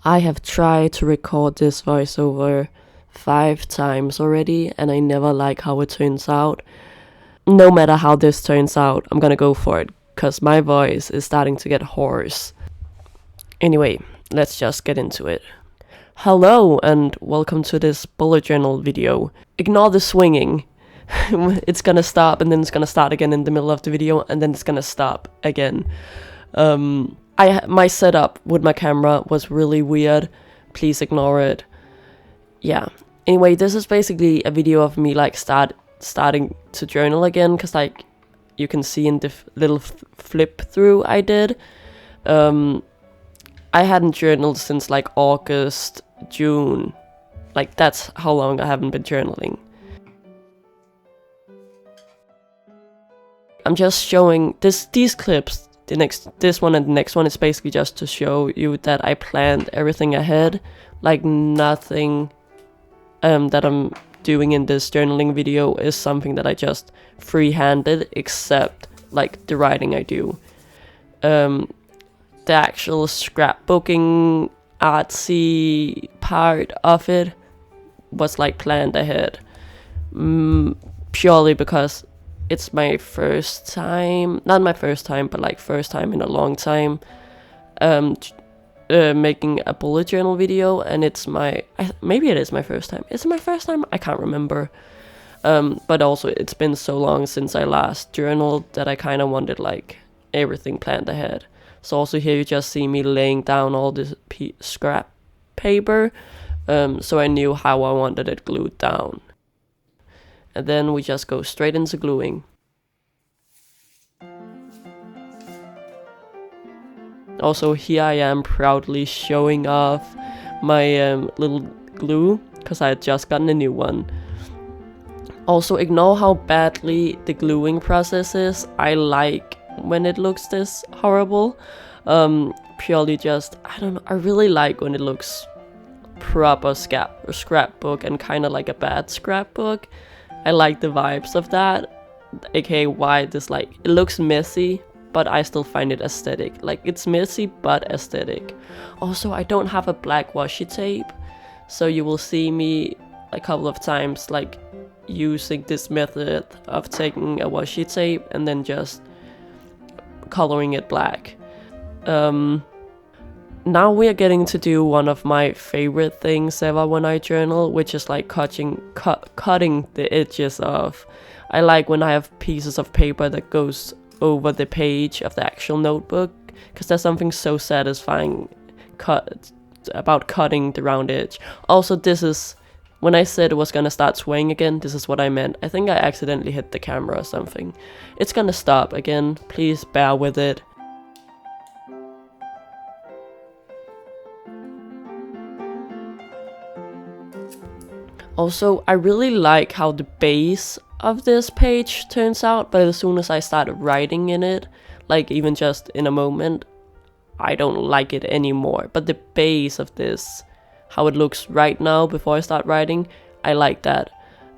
I have tried to record this voiceover 5 times already, and I never like how it turns out. No matter how this turns out, I'm gonna go for it, because my voice is starting to get hoarse. Anyway, let's just get into it. Hello, and welcome to this bullet journal video. Ignore the swinging. It's gonna stop, and then it's gonna start again in the middle of the video, and then it's gonna stop again. My setup with my camera was really weird. Please ignore it. Yeah. Anyway, this is basically a video of me like starting to journal again, because like you can see in the little flip through I did. I hadn't journaled since like August, June. Like that's how long I haven't been journaling. I'm just showing these clips. This one and the next one is basically just to show you that I planned everything ahead. Like nothing that I'm doing in this journaling video is something that I just free-handed, except like the writing I do. The actual scrapbooking artsy part of it was like planned ahead, purely because it's my first time, not my first time, but like first time in a long time making a bullet journal video, and it's maybe it is my first time. Is it my first time? I can't remember. But also it's been so long since I last journaled that I kind of wanted like everything planned ahead. So also here you just see me laying down all this scrap paper, so I knew how I wanted it glued down. And then we just go straight into gluing. Also here I am proudly showing off my little glue, because I had just gotten a new one. Also ignore how badly the gluing process is. I like when it looks this horrible. Purely just, I don't know, I really like when it looks proper scrapbook and kind of like a bad scrapbook. I like the vibes of that, aka why this like, it looks messy, but I still find it aesthetic. Like it's messy but aesthetic. Also, I don't have a black washi tape, so you will see me a couple of times like using this method of taking a washi tape and then just coloring it black. Now we are getting to do one of my favorite things ever when I journal, which is like cutting the edges off. I like when I have pieces of paper that goes over the page of the actual notebook, because there's something so satisfying about cutting the round edge. Also, this is, when I said it was gonna start swaying again, this is what I meant. I think I accidentally hit the camera or something. It's gonna stop again, please bear with it. Also, I really like how the base of this page turns out, but as soon as I start writing in it, like even just in a moment, I don't like it anymore. But the base of this, how it looks right now before I start writing, I like that.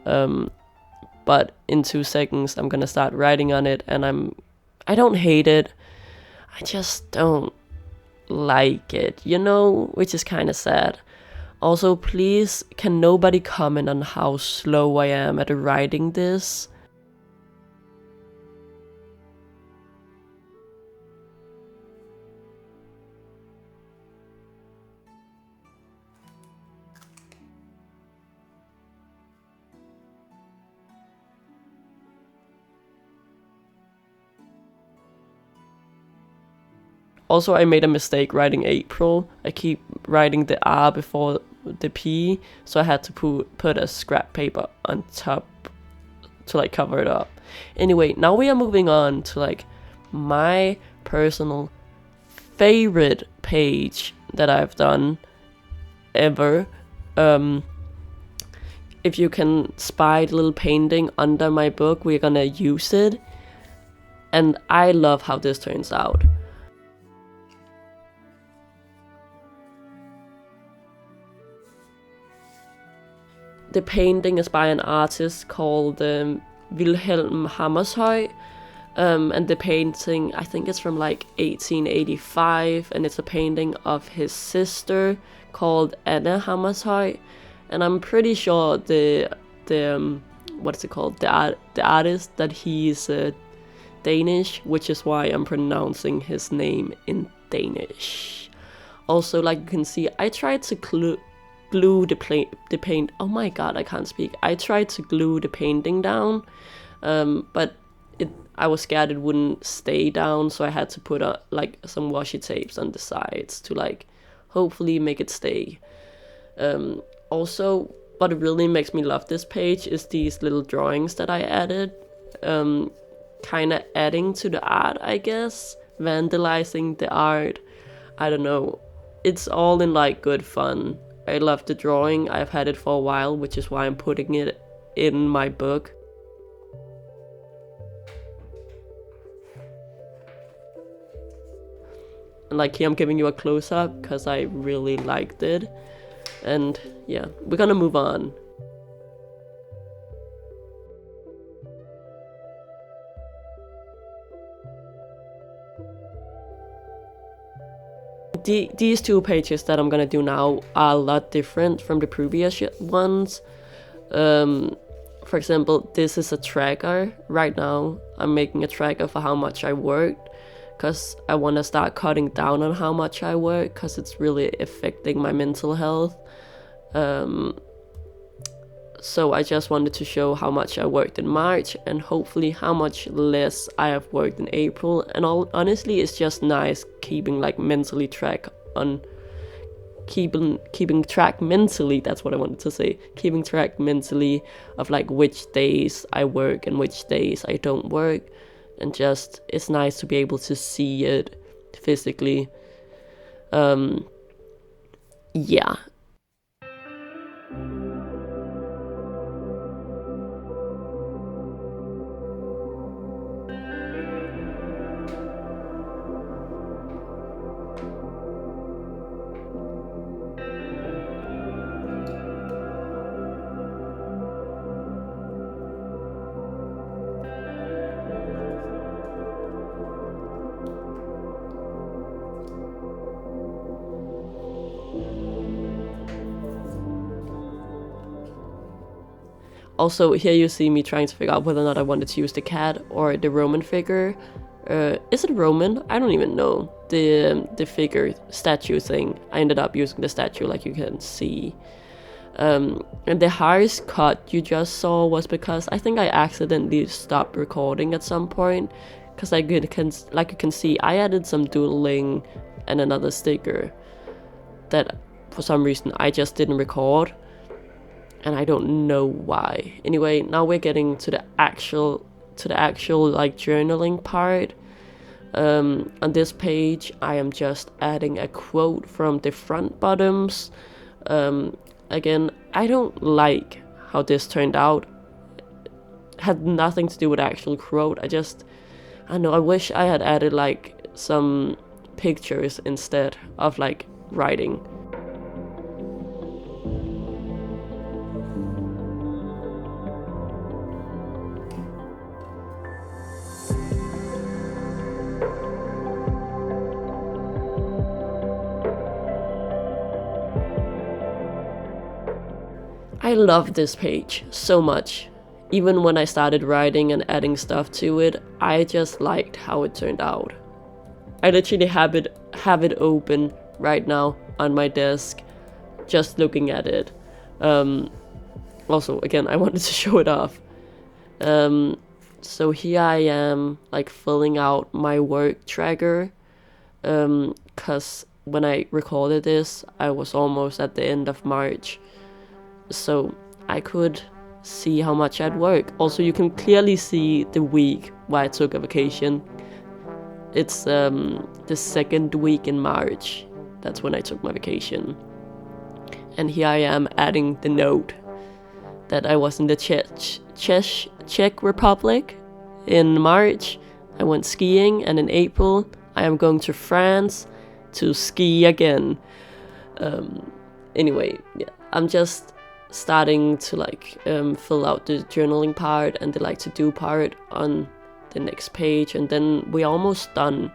But in 2 seconds I'm gonna start writing on it, and I don't hate it, I just don't like it, you know, which is kind of sad. Also, please, can nobody comment on how slow I am at writing this? Also, I made a mistake writing April. I keep writing the R before the P, so I had to put a scrap paper on top to like cover it up. Anyway, now we are moving on to like my personal favorite page that I've done ever. If you can spy the little painting under my book, we're gonna use it, and I love how this turns out. The painting is by an artist called Wilhelm Hammershøi. And the painting, I think it's from like 1885, and it's a painting of his sister called Anna Hammershøi. And I'm pretty sure the what's it called, the artist, that he's Danish, which is why I'm pronouncing his name in Danish. Also, like you can see, I tried to glue the paint. Oh my god, I can't speak. I tried to glue the painting down, but I was scared it wouldn't stay down, so I had to put like some washi tapes on the sides to like hopefully make it stay. Also, what really makes me love this page is these little drawings that I added, kind of adding to the art, I guess, vandalizing the art. I don't know. It's all in like good fun. I love the drawing. I've had it for a while, which is why I'm putting it in my book. And like here I'm giving you a close-up because I really liked it. And yeah, we're gonna move on. These two pages that I'm gonna do now are a lot different from the previous ones. For example, this is a tracker. Right now I'm making a tracker for how much I worked, because I want to start cutting down on how much I work, because it's really affecting my mental health. So I just wanted to show how much I worked in March, and hopefully how much less I have worked in April. And honestly, it's just nice keeping like mentally track on keeping track mentally, that's what I wanted to say, keeping track mentally of like which days I work and which days I don't work. And just, it's nice to be able to see it physically. Yeah. Also, here you see me trying to figure out whether or not I wanted to use the cat or the Roman figure. Is it Roman? I don't even know. The figure statue thing. I ended up using the statue, like you can see. And the harsh cut you just saw was because I think I accidentally stopped recording at some point. Because like you can see, I added some doodling and another sticker that for some reason I just didn't record. And I don't know why. Anyway, now we're getting to the actual like journaling part. On this page, I am just adding a quote from the front bottoms. Again, I don't like how this turned out. It had nothing to do with the actual quote. I don't know, I wish I had added like some pictures instead of like writing. I love this page so much. Even when I started writing and adding stuff to it, I just liked how it turned out. I literally have it open right now on my desk, just looking at it. Also, again, I wanted to show it off. So here I am, like filling out my work tracker, cause when I recorded this, I was almost at the end of March. So I could see how much I'd work. Also, you can clearly see the week where I took a vacation. It's the second week in March. That's when I took my vacation. And here I am adding the note that I was in the Czech Republic in March. I went skiing, and in April I am going to France to ski again. Anyway, yeah, I'm just starting to like fill out the journaling part and the like to do part on the next page, and then we're almost done.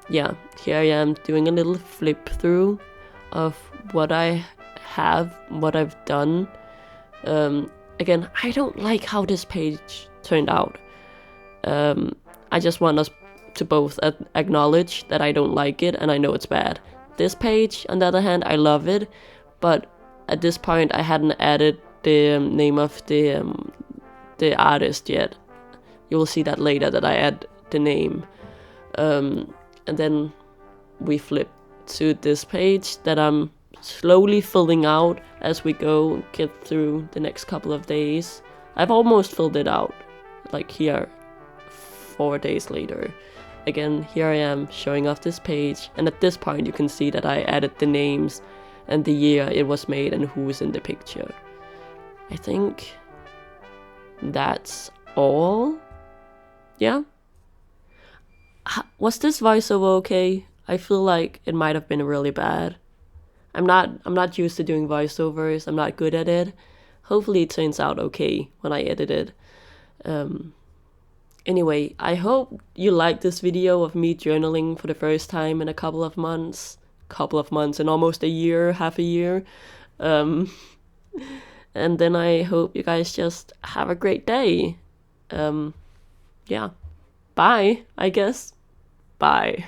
Yeah, here I am doing a little flip through of what I have, what I've done. Again, I don't like how this page turned out. I just want us to both acknowledge that I don't like it and I know it's bad. This page, on the other hand, I love it, but at this point I hadn't added the name of the artist yet. You will see that later, that I add the name. And then we flip to this page that I'm slowly filling out as we get through the next couple of days. I've almost filled it out, like here, 4 days later. Again, here I am showing off this page, and at this point you can see that I added the names and the year it was made and who's in the picture. I think that's all. Yeah? Was this voiceover okay? I feel like it might have been really bad. I'm not used to doing voiceovers. I'm not good at it. Hopefully it turns out okay when I edit it. Anyway, I hope you liked this video of me journaling for the first time in a couple of months, in almost a year, half a year. And then I hope you guys just have a great day. Yeah. Bye, I guess. Bye.